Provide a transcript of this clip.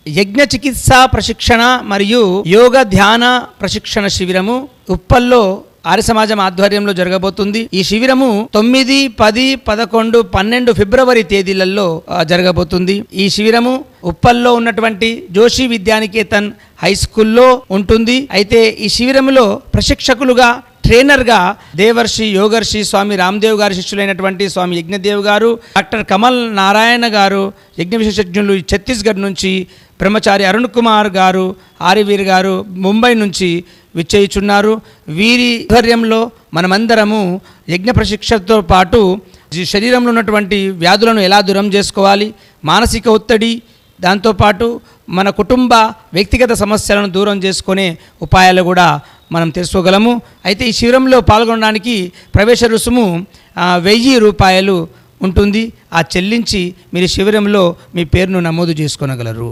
యజ్ఞ చికిత్సా ప్రశిక్షణ మరియు యోగ ధ్యాన ప్రశిక్షణ శిబిరము ఉప్పల్లో ఆర్య సమాజం ఆధ్వర్యంలో జరగబోతుంది. ఈ శిబిరము 9, 10, 11, 12 ఫిబ్రవరి తేదీలలో జరగబోతుంది. ఈ శిబిరము ఉప్పల్లో ఉన్నటువంటి జోషి విద్యానికేతన్ హై స్కూల్లో ఉంటుంది. అయితే ఈ శిబిరంలో ప్రశిక్షకులుగా ట్రైనర్గా దేవర్షి యోగర్షి స్వామి రామ్దేవ్ గారి శిష్యులైనటువంటి స్వామి యజ్ఞదేవ్ గారు, డాక్టర్ కమల్ నారాయణ గారు, యజ్ఞ విశేషజ్ఞులు ఛత్తీస్గఢ్ నుంచి, బ్రహ్మచారి అరుణ్ కుమార్ గారు, ఆరివీర్ గారు ముంబై నుంచి విచ్చేయుచున్నారు. వీరి ఆధ్వర్యంలో మనమందరము యజ్ఞ ప్రశిక్షణతో పాటు శరీరంలో ఉన్నటువంటి వ్యాధులను ఎలా దూరం చేసుకోవాలి, మానసిక ఒత్తిడి, దాంతోపాటు మన కుటుంబ వ్యక్తిగత సమస్యలను దూరం చేసుకునే ఉపాయాలు కూడా మనం తెలుసుకోగలము. అయితే ఈ శిబిరంలో పాల్గొనడానికి ప్రవేశ రుసుము 1000 రూపాయలు ఉంటుంది. ఆ చెల్లించి మీరు శిబిరంలో మీ పేరును నమోదు చేసుకొనగలరు.